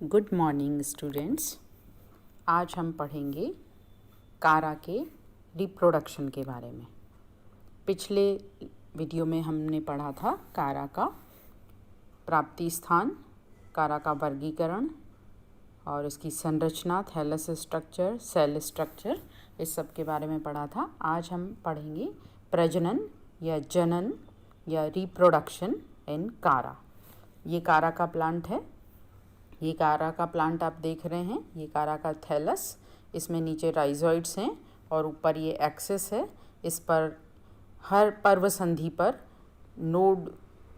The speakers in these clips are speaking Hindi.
Good morning students. आज हम पढ़ेंगे कारा के रिप्रोडक्शन के बारे में। पिछले वीडियो में हमने पढ़ा था कारा का प्राप्ति स्थान, कारा का वर्गीकरण और इसकी संरचना, थैलस स्ट्रक्चर, सेल स्ट्रक्चर, इस सब के बारे में पढ़ा था। आज हम पढ़ेंगे प्रजनन या जनन या रिप्रोडक्शन इन कारा। ये कारा का प्लांट है। ये कारा का प्लांट आप देख रहे हैं, ये कारा का थैलस, इसमें नीचे राइजोइड्स हैं और ऊपर ये एक्सिस है। इस पर हर पर्व संधि पर नोड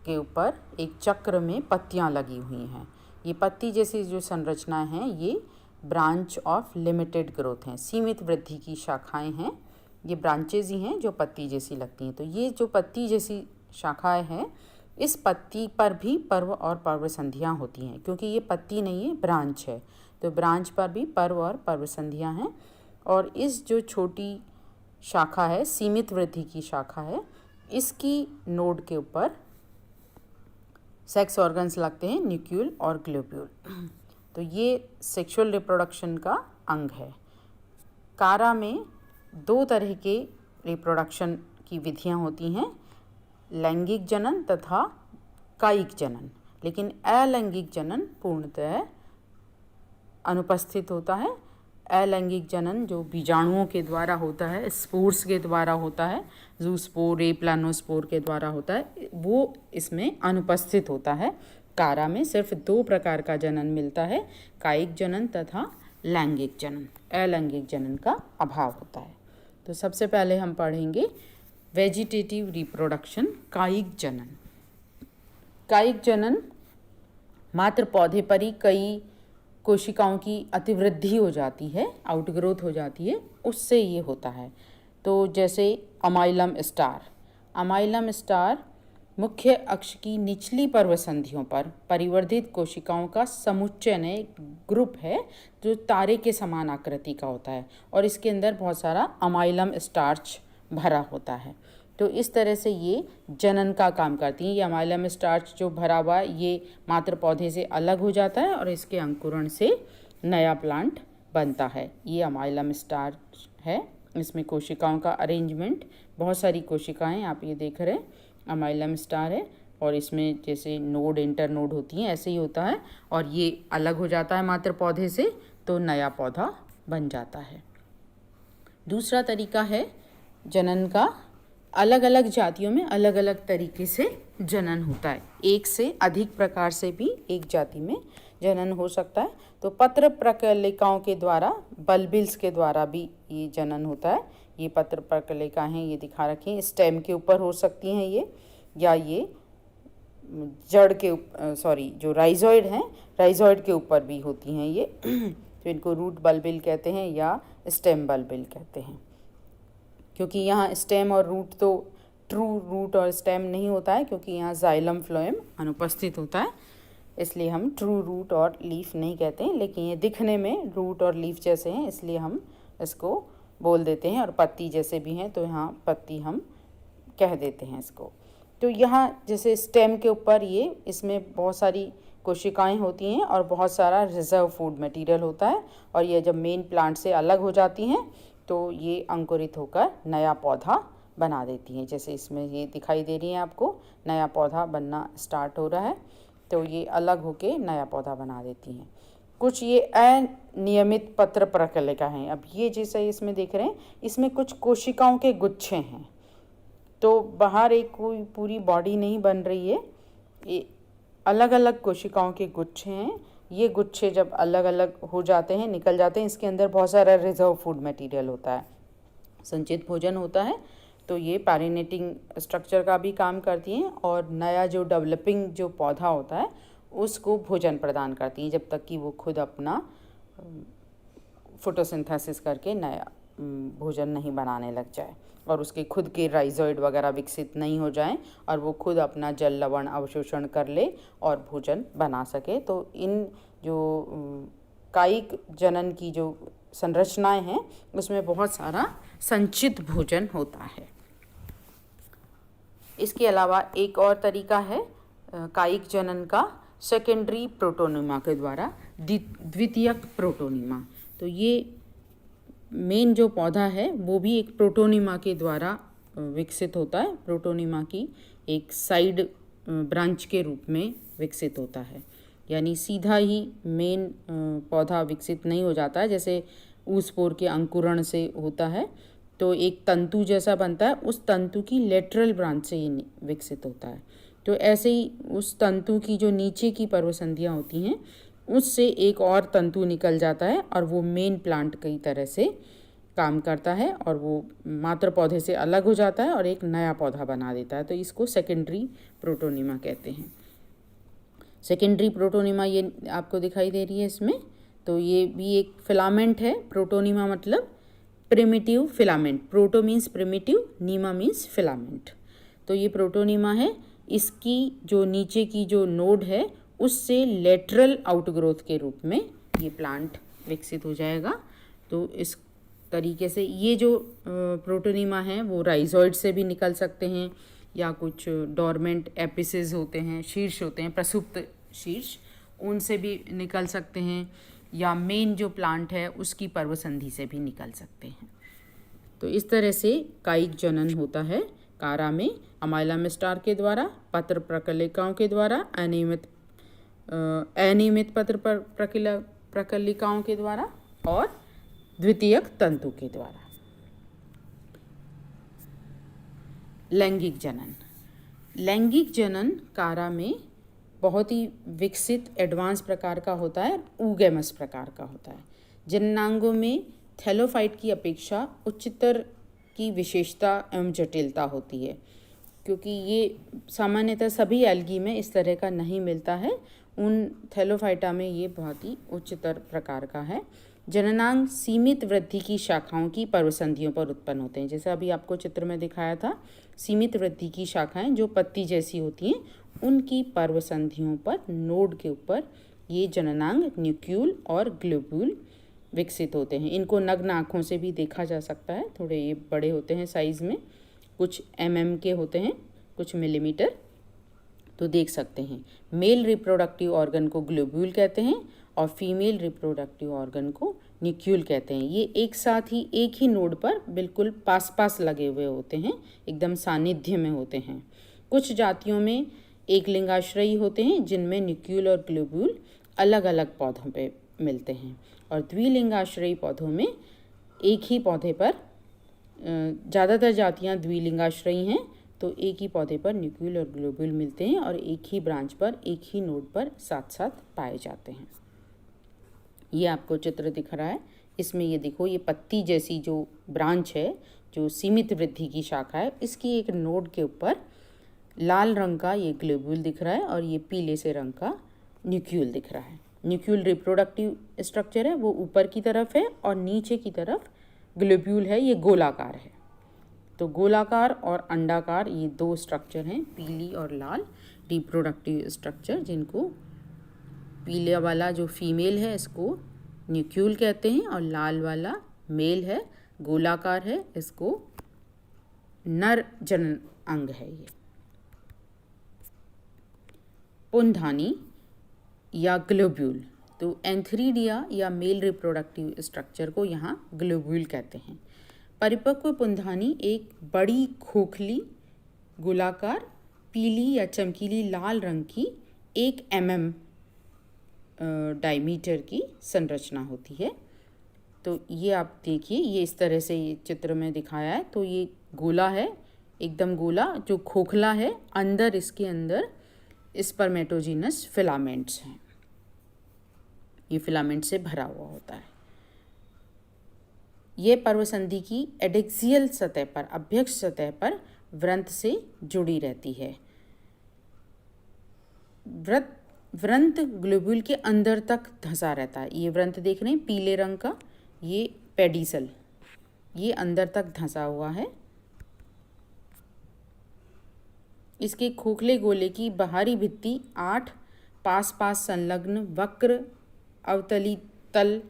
के ऊपर एक चक्र में पत्तियां लगी हुई हैं। ये पत्ती जैसी जो संरचना है ये ब्रांच ऑफ लिमिटेड ग्रोथ हैं, सीमित वृद्धि की शाखाएं हैं। ये ब्रांचेज ही हैं जो पत्ती जैसी लगती हैं। तो ये जो पत्ती जैसी शाखाएं हैं, इस पत्ती पर भी पर्व और पर्व संधियाँ होती हैं, क्योंकि ये पत्ती नहीं है, ब्रांच है। तो ब्रांच पर भी पर्व और पर्व संधियाँ हैं। और इस जो छोटी शाखा है, सीमित वृद्धि की शाखा है, इसकी नोड के ऊपर सेक्स ऑर्गन्स लगते हैं, न्यूक्यूल और ग्लोब्यूल। तो ये सेक्सुअल रिप्रोडक्शन का अंग है। कारा में दो तरह के रिप्रोडक्शन की विधियाँ होती हैं, लैंगिक जनन तथा कायिक जनन। लेकिन अलैंगिक जनन पूर्णतः अनुपस्थित होता है। अलैंगिक जनन जो बीजाणुओं के द्वारा होता है, स्पोर्स के द्वारा होता है, जूस्पोर, प्लानोस्पोर के द्वारा होता है, वो इसमें अनुपस्थित होता है। कारा में सिर्फ दो प्रकार का जनन मिलता है, कायिक जनन तथा लैंगिक जनन। अलैंगिक जनन का अभाव होता है। तो सबसे पहले हम पढ़ेंगे वेजिटेटिव रिप्रोडक्शन, कायिक जनन। कायिक जनन मात्र पौधे पर ही कई कोशिकाओं की अतिवृद्धि हो जाती है, आउटग्रोथ हो जाती है, उससे ये होता है। तो जैसे अमाइलम स्टार मुख्य अक्ष की निचली पर्वसंधियों पर परिवर्धित कोशिकाओं का समुच्चय, एक ग्रुप है जो तारे के समान आकृति का होता है और इसके अंदर बहुत सारा अमाइलम स्टार्च भरा होता है। तो इस तरह से ये जनन का काम करती हैं। ये अमाइलम स्टार्च जो भरा हुआ है ये मात्र पौधे से अलग हो जाता है और इसके अंकुरण से नया प्लांट बनता है। ये अमाइलम स्टार्च है। इसमें कोशिकाओं का अरेंजमेंट, बहुत सारी कोशिकाएं आप ये देख रहे हैं, अमाइलम स्टार है और इसमें जैसे नोड, इंटरनोड होती हैं, ऐसे ही होता है और ये अलग हो जाता है मात्र पौधे से, तो नया पौधा बन जाता है। दूसरा तरीका है जनन का। अलग अलग जातियों में अलग अलग तरीके से जनन होता है। एक से अधिक प्रकार से भी एक जाति में जनन हो सकता है। तो पत्र प्रकलिकाओं के द्वारा, बल्बिल्स के द्वारा भी ये जनन होता है। ये पत्र प्रकलिका हैं, ये दिखा रखी हैं, स्टेम के ऊपर हो सकती हैं ये, या ये जड़ के जो राइजोइड हैं, राइजोइड के ऊपर भी होती हैं ये। तो इनको रूट बल्बिल कहते हैं या स्टेम बल्बिल कहते हैं, क्योंकि यहाँ स्टेम और रूट, तो ट्रू रूट और स्टेम नहीं होता है, क्योंकि यहाँ जाइलम फ्लोएम अनुपस्थित होता है, इसलिए हम ट्रू रूट और लीफ नहीं कहते हैं। लेकिन ये दिखने में रूट और लीफ जैसे हैं, इसलिए हम इसको बोल देते हैं, और पत्ती जैसे भी हैं तो यहाँ पत्ती हम कह देते हैं इसको। तो यहाँ जैसे स्टेम के ऊपर ये, इसमें बहुत सारी कोशिकाएं होती हैं और बहुत सारा रिजर्व फूड मटेरियल होता है, और ये जब मेन प्लांट से अलग हो जाती हैं तो ये अंकुरित होकर नया पौधा बना देती हैं। जैसे इसमें ये दिखाई दे रही है आपको, नया पौधा बनना स्टार्ट हो रहा है, तो ये अलग होके नया पौधा बना देती हैं। कुछ ये अनियमित पत्र प्रकलिका हैं। अब ये जैसे इसमें देख रहे हैं, इसमें कुछ कोशिकाओं के गुच्छे हैं, तो बाहर एक कोई पूरी बॉडी नहीं बन रही है, ये अलग अलग कोशिकाओं के गुच्छे हैं। ये गुच्छे जब अलग अलग हो जाते हैं, निकल जाते हैं, इसके अंदर बहुत सारा रिजर्व फूड मटेरियल होता है, संचित भोजन होता है। तो ये पैरिनेटिंग स्ट्रक्चर का भी काम करती हैं और नया जो डेवलपिंग जो पौधा होता है उसको भोजन प्रदान करती हैं, जब तक कि वो खुद अपना फोटोसिंथेसिस करके नया भोजन नहीं बनाने लग जाए और उसके खुद के राइजोइड वगैरह विकसित नहीं हो जाएं और वो खुद अपना जल लवण अवशोषण कर ले और भोजन बना सके। तो इन जो कायिक जनन की जो संरचनाएं हैं उसमें बहुत सारा संचित भोजन होता है। इसके अलावा एक और तरीका है कायिक जनन का, सेकेंडरी प्रोटोनिमा के द्वारा द्वितीयक प्रोटोनिमा। तो ये मेन जो पौधा है वो भी एक प्रोटोनिमा के द्वारा विकसित होता है। प्रोटोनिमा की एक साइड ब्रांच के रूप में विकसित होता है, यानी सीधा ही मेन पौधा विकसित नहीं हो जाता है जैसे ऊसपोर के अंकुरण से होता है। तो एक तंतु जैसा बनता है, उस तंतु की लेटरल ब्रांच से ये विकसित होता है। तो ऐसे ही उस तंतु की जो नीचे की पर्वसंधियाँ होती हैं उससे एक और तंतु निकल जाता है और वो मेन प्लांट की तरह से काम करता है और वो मात्र पौधे से अलग हो जाता है और एक नया पौधा बना देता है। तो इसको सेकेंडरी प्रोटोनिमा कहते हैं। सेकेंडरी प्रोटोनिमा ये आपको दिखाई दे रही है इसमें। तो ये भी एक फिलामेंट है। प्रोटोनिमा मतलब primitive filament. Proto means primitive, nema means filament. तो ये प्रोटोनिमा है। इसकी जो नीचे की जो नोड है उससे लेटरल आउटग्रोथ के रूप में ये प्लांट विकसित हो जाएगा। तो इस तरीके से ये जो प्रोटोनिमा हैं वो राइजोइड से भी निकल सकते हैं या कुछ डोरमेंट एपिसेस होते हैं, शीर्ष होते हैं, प्रसुप्त शीर्ष, उनसे भी निकल सकते हैं, या मेन जो प्लांट है उसकी पर्वसंधि से भी निकल सकते हैं। तो इस तरह से कायिक जनन होता है कारा में अमाइलम स्टार के द्वारा, पत्र प्रकलिकाओं के द्वारा, अनियमित पत्र प्रकलिकाओं के द्वारा और द्वितीयक तंतु के द्वारा। लैंगिक जनन। लैंगिक जनन कारा में बहुत ही विकसित एडवांस प्रकार का होता है, ऊगैमस प्रकार का होता है। जननांगों में थैलोफाइट की अपेक्षा उच्चतर की विशेषता एवं जटिलता होती है, क्योंकि ये सामान्यतः सभी एल्गी में इस तरह का नहीं मिलता है। उन थैलोफाइटा में ये बहुत ही उच्चतर प्रकार का है। जननांग सीमित वृद्धि की शाखाओं की पर्वसंधियों पर उत्पन्न होते हैं। जैसे अभी आपको चित्र में दिखाया था, सीमित वृद्धि की शाखाएं जो पत्ती जैसी होती हैं उनकी पर्वसंधियों पर, नोड के ऊपर ये जननांग न्यूक्यूल और ग्लोब्यूल विकसित होते हैं। इनको नग्न आँखों से भी देखा जा सकता है। थोड़े ये बड़े होते हैं साइज़ में, कुछ के होते हैं, कुछ मिलीमीटर, तो देख सकते हैं। मेल रिप्रोडक्टिव ऑर्गन को ग्लोब्यूल कहते हैं और फीमेल रिप्रोडक्टिव ऑर्गन को न्यूक्यूल कहते हैं। ये एक साथ ही एक ही नोड पर बिल्कुल पास पास लगे हुए होते हैं, एकदम सानिध्य में होते हैं। कुछ जातियों में एक लिंगाश्रयी होते हैं जिनमें न्यूक्यूल और ग्लोब्यूल अलग अलग पौधों पे मिलते हैं, और द्विलिंगाश्रयी पौधों में एक ही पौधे पर, ज़्यादातर जातियाँ द्विलिंगाश्रयी हैं, तो एक ही पौधे पर न्यूक्यूल और ग्लोब्यूल मिलते हैं और एक ही ब्रांच पर, एक ही नोड पर साथ साथ पाए जाते हैं। ये आपको चित्र दिख रहा है, इसमें ये देखो, ये पत्ती जैसी जो ब्रांच है, जो सीमित वृद्धि की शाखा है, इसकी एक नोड के ऊपर लाल रंग का ये ग्लोब्यूल दिख रहा है और ये पीले से रंग का न्यूक्यूल दिख रहा है। न्यूक्यूल रिप्रोडक्टिव स्ट्रक्चर है, वो ऊपर की तरफ है, और नीचे की तरफ ग्लोब्यूल है, ये गोलाकार है। तो गोलाकार और अंडाकार ये दो स्ट्रक्चर हैं, पीली और लाल रिप्रोडक्टिव स्ट्रक्चर, जिनको पीले वाला जो फीमेल है इसको न्यूक्यूल कहते हैं और लाल वाला मेल है, गोलाकार है, इसको नर जनन अंग है। ये पुंधानी या ग्लोब्यूल, तो एंथ्रीडिया या मेल रिप्रोडक्टिव स्ट्रक्चर को यहाँ ग्लोब्यूल कहते हैं। परिपक्व पुंधानी एक बड़ी खोखली गोलाकार पीली या चमकीली लाल रंग की 1 mm डायमीटर की संरचना होती है। तो ये आप देखिए, ये इस तरह से ये चित्र में दिखाया है। तो ये गोला है, एकदम गोला, जो खोखला है, अंदर इसके अंदर स्पर्मेटोजिनस फिलामेंट्स हैं, ये फिलामेंट से भरा हुआ होता है। ये पर्वसंधि की एडेक्सियल सतह पर, अभ्यक्ष सतह पर व्रंत से जुड़ी रहती है। व्रंत ग्लोब्यूल के अंदर तक धंसा रहता है। ये व्रंत देख रहे हैं पीले रंग का, ये पेडिसल, ये अंदर तक धंसा हुआ है। इसके खोखले गोले की बाहरी भित्ति 8 पास पास संलग्न वक्र अवतली तल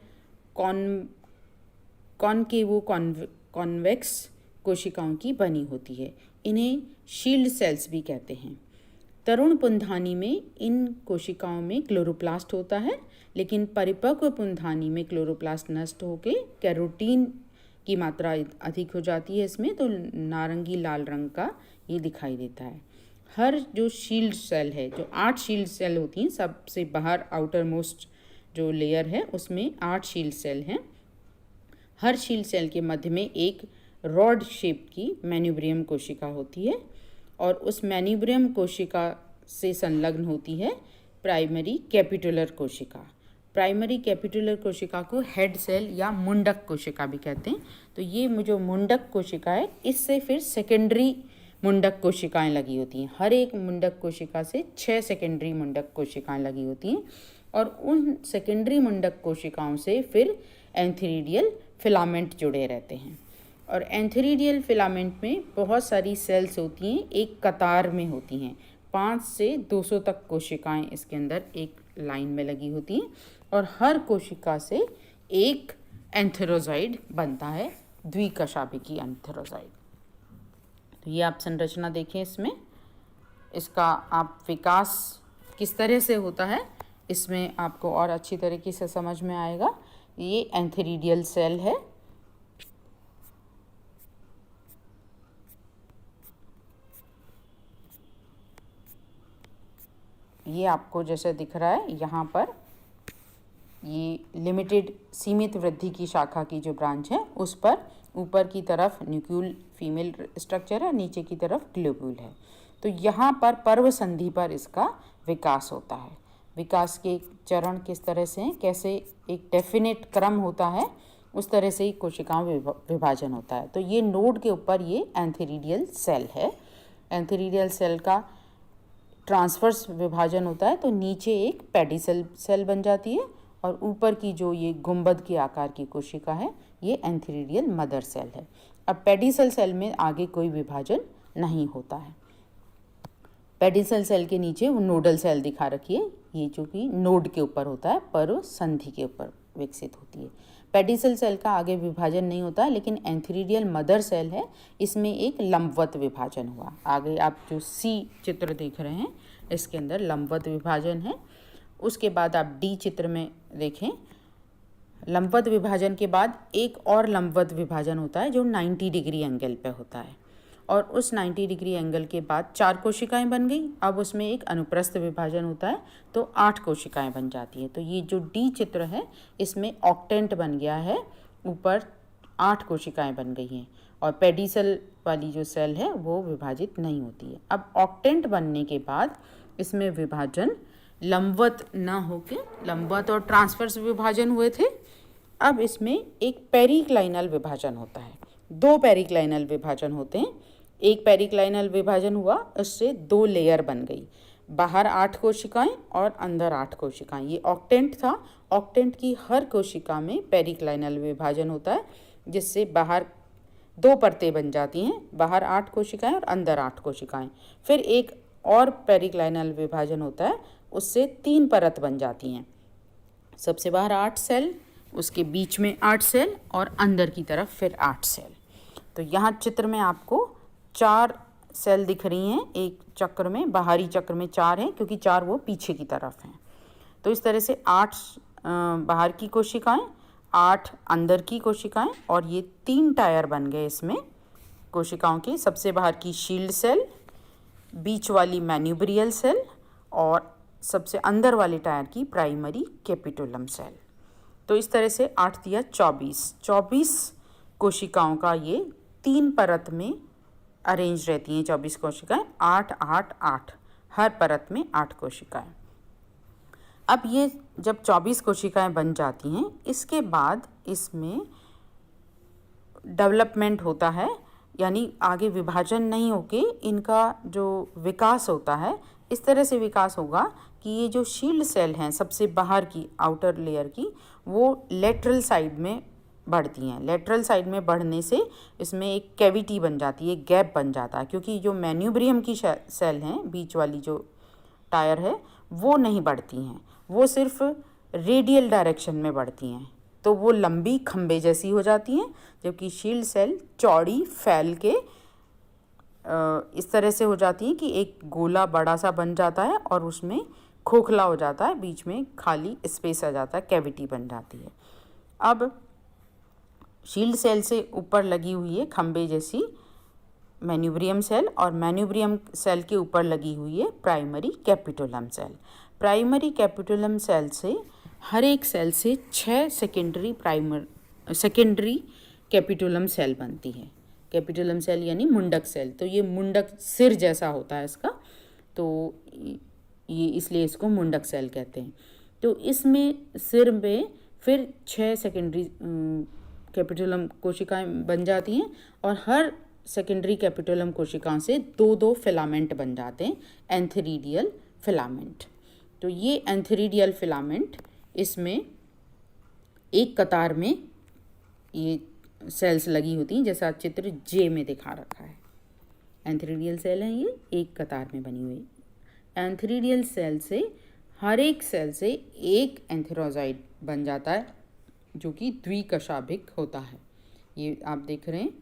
कॉनकेवो कॉन्वेक्स कोशिकाओं की बनी होती है। इन्हें शील्ड सेल्स भी कहते हैं। तरुण पुंधानी में इन कोशिकाओं में क्लोरोप्लास्ट होता है, लेकिन परिपक्व पुंधानी में क्लोरोप्लास्ट नष्ट होकर कैरोटीन की मात्रा अधिक हो जाती है इसमें, तो नारंगी लाल रंग का ये दिखाई देता है। हर जो शील्ड सेल है, जो 8 शील्ड सेल होती हैं, सबसे बाहर आउटर मोस्ट जो लेयर है उसमें 8 शील्ड सेल हैं। हर शील्ड सेल के मध्य में एक रॉड शेप की मैन्यूब्रियम कोशिका होती है और उस मैन्यूब्रियम कोशिका से संलग्न होती है प्राइमरी कैपिटुलर कोशिका। प्राइमरी कैपिटुलर कोशिका को हेड सेल या मुंडक कोशिका भी कहते हैं। तो ये जो मुंडक कोशिका है, इससे फिर सेकेंडरी मुंडक कोशिकाएं लगी होती हैं। हर एक मुंडक कोशिका से 6 सेकेंडरी मुंडक कोशिकाएं लगी होती हैं और उन सेकेंडरी मुंडक कोशिकाओं से फिर एंथेरिडियल फिलामेंट जुड़े रहते हैं। और एंथेरिडियल फिलामेंट में बहुत सारी सेल्स होती हैं, एक कतार में होती हैं। 5 से 200 तक कोशिकाएं इसके अंदर एक लाइन में लगी होती हैं और हर कोशिका से एक एंथेरोजाइड बनता है, द्विकशाभिकी एंथेरोजाइड। तो ये आप संरचना देखें इसमें, इसका आप विकास किस तरह से होता है इसमें आपको और अच्छी तरीके से समझ में आएगा। ये एंथेरिडियल सेल है, ये आपको जैसे दिख रहा है यहाँ पर, ये लिमिटेड सीमित वृद्धि की शाखा की जो ब्रांच है उस पर ऊपर की तरफ न्यूक्लियल फीमेल स्ट्रक्चर है, नीचे की तरफ ग्लोब्यूल है। तो यहाँ पर पर्व संधि पर इसका विकास होता है। विकास के चरण किस तरह से हैं, कैसे एक डेफिनेट क्रम होता है, उस तरह से ही कोशिकाओं विभाजन होता है। तो ये नोड के ऊपर ये एंथेरिडियल सेल है। एंथेरिडियल सेल का ट्रांसवर्स विभाजन होता है, तो नीचे एक पेडिसल सेल बन जाती है और ऊपर की जो ये गुंबद के आकार की कोशिका है ये एंथेरिडियल मदर सेल है। अब पेडिसल सेल में आगे कोई विभाजन नहीं होता है। पेडिसल सेल के नीचे वो नोडल सेल दिखा रखी है, ये जो कि नोड के ऊपर होता है, पर्व संधि के ऊपर विकसित होती है। पेडिसल सेल का आगे विभाजन नहीं होता, लेकिन एंथेरिडियल मदर सेल है, इसमें एक लंबवत विभाजन हुआ। आगे आप जो सी चित्र देख रहे हैं इसके अंदर लंबवत विभाजन है। उसके बाद आप डी चित्र में देखें, लंबवत विभाजन के बाद एक और लंबवत विभाजन होता है जो 90 डिग्री एंगल पे होता है और उस 90 डिग्री एंगल के बाद 4 कोशिकाएं बन गई। अब उसमें एक अनुप्रस्थ विभाजन होता है तो 8 कोशिकाएं बन जाती है। तो ये जो डी चित्र है इसमें ऑक्टेंट बन गया है, ऊपर 8 कोशिकाएं बन गई हैं और पेडिसल वाली जो सेल है वो विभाजित नहीं होती है। अब ऑक्टेंट बनने के बाद इसमें विभाजन लंबवत ना होके, लंबवत और ट्रांसवर्स विभाजन हुए थे, अब इसमें एक पेरिक्लाइनल विभाजन होता है। 2 पेरिक्लाइनल विभाजन होते हैं। एक पेरिक्लाइनल विभाजन हुआ, उससे 2 लेयर बन गई, बाहर 8 कोशिकाएं और अंदर 8 कोशिकाएं। ये ऑक्टेंट था। ऑक्टेंट की हर कोशिका में पेरिक्लाइनल विभाजन होता है, जिससे बाहर 2 परतें बन जाती हैं, बाहर 8 कोशिकाएं और अंदर 8 कोशिकाएं। फिर एक और पेरिक्लाइनल विभाजन होता है, उससे 3 परत बन जाती हैं, सबसे बाहर 8 सेल, उसके बीच में 8 सेल और अंदर की तरफ फिर 8 सेल। तो यहाँ चित्र में आपको 4 सेल दिख रही हैं एक चक्र में, बाहरी चक्र में 4 हैं क्योंकि 4 वो पीछे की तरफ हैं। तो इस तरह से 8 बाहर की कोशिकाएं, 8 अंदर की कोशिकाएं और ये 3 टायर बन गए इसमें कोशिकाओं के। सबसे बाहर की शील्ड सेल, बीच वाली मैन्यूब्रियल सेल और सबसे अंदर वाले टायर की प्राइमरी कैपिटुलम सेल। तो इस तरह से 8 दिया 24 कोशिकाओं का ये 3 परत में अरेंज रहती हैं 24 कोशिकाएं, 8 8 8, हर परत में 8 कोशिकाएं। अब ये जब 24 कोशिकाएं बन जाती हैं, इसके बाद इसमें डेवलपमेंट होता है, यानी आगे विभाजन नहीं होके इनका जो विकास होता है इस तरह से विकास होगा कि ये जो शील्ड सेल हैं सबसे बाहर की आउटर लेयर की, वो लेटरल साइड में बढ़ती हैं। लेटरल साइड में बढ़ने से इसमें एक कैविटी बन जाती है, गैप बन जाता है, क्योंकि जो मैन्यूब्रियम की सेल हैं, बीच वाली जो टायर है, वो नहीं बढ़ती हैं, वो सिर्फ रेडियल डायरेक्शन में बढ़ती हैं। तो वो लंबी खंबे जैसी हो जाती हैं, जबकि शील्ड सेल चौड़ी फैल के इस तरह से हो जाती हैं कि एक गोला बड़ा सा बन जाता है और उसमें खोखला हो जाता है, बीच में खाली स्पेस आ जाता है, कैविटी बन जाती है। अब शील्ड सेल से ऊपर लगी हुई है खंबे जैसी मैन्यूब्रियम सेल, और मैन्यूब्रियम सेल के ऊपर लगी हुई है primary capitulum cell. Primary capitulum cell से हर एक सेल से 6 सेकेंडरी कैपिटुलम सेल बनती है। कैपिटुलम सेल यानी मुंडक सेल, तो ये मुंडक सिर जैसा होता है इसका, तो ये इसलिए इसको मुंडक सेल कहते हैं। तो इसमें सिर में फिर 6 सेकेंडरी कैपिटुलम कोशिकाएं बन जाती हैं, और हर सेकेंडरी कैपिटुलम कोशिकाओं से 2-2 फिलामेंट बन जाते हैं, एंथेरिडियल फिलामेंट। तो ये एंथेरिडियल फिलामेंट, इसमें एक कतार में ये सेल्स लगी होती हैं, जैसा चित्र जे में दिखा रखा है। एंथेरिडियल सेल हैं, ये एक कतार में बनी हुई। एंथेरिडियल सेल से हर एक सेल से एक एंथेरोजाइड बन जाता है, जो कि द्विकशाभिक होता है। ये आप देख रहे हैं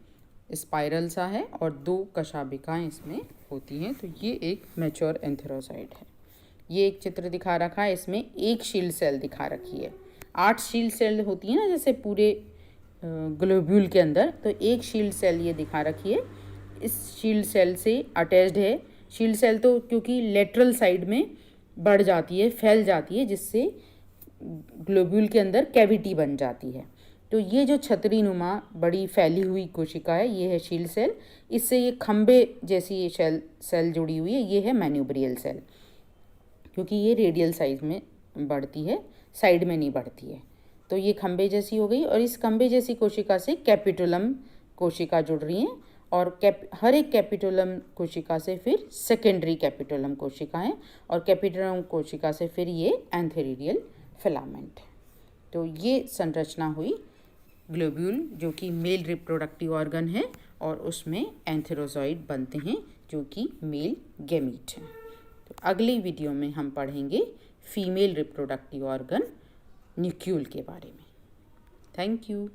स्पाइरल सा है और 2 कशाभिकाएँ इसमें होती हैं, तो ये एक मैच्योर एंथेरोजाइड है। ये एक चित्र दिखा रखा है, इसमें एक शील्ड सेल दिखा रखी है। 8 शील्ड सेल होती है ना जैसे पूरे ग्लोब्यूल के अंदर, तो एक शील्ड सेल ये दिखा रखी है। इस शील्ड सेल से अटैच्ड है। शील्ड सेल तो क्योंकि लेटरल साइड में बढ़ जाती है, फैल जाती है, जिससे ग्लोब्यूल के अंदर कैविटी बन जाती है। तो ये जो छतरी नुमा बड़ी फैली हुई कोशिका है, ये है शील्ड सेल। इससे ये खंबे जैसी ये सेल जुड़ी हुई है, ये है मैन्यूब्रियल सेल, क्योंकि ये रेडियल साइज में बढ़ती है, साइड में नहीं बढ़ती है। तो ये खंबे जैसी हो गई, और इस खंबे जैसी कोशिका से कैपिटुलम कोशिका जुड़ रही हैं, और हर एक कैपिटुलम कोशिका से फिर सेकेंडरी कैपिटुलम कोशिका है, और कैपिटुलम कोशिका से फिर ये एंथेरिडियल फिलामेंट है। तो ये संरचना हुई ग्लोब्यूल, जो कि मेल रिप्रोडक्टिव ऑर्गन है, और उसमें एंथेरोजॉइड बनते हैं जो कि मेल गैमीट हैं। तो अगली वीडियो में हम पढ़ेंगे फीमेल रिप्रोडक्टिव ऑर्गन न्यूक्लियल के बारे में। Thank you.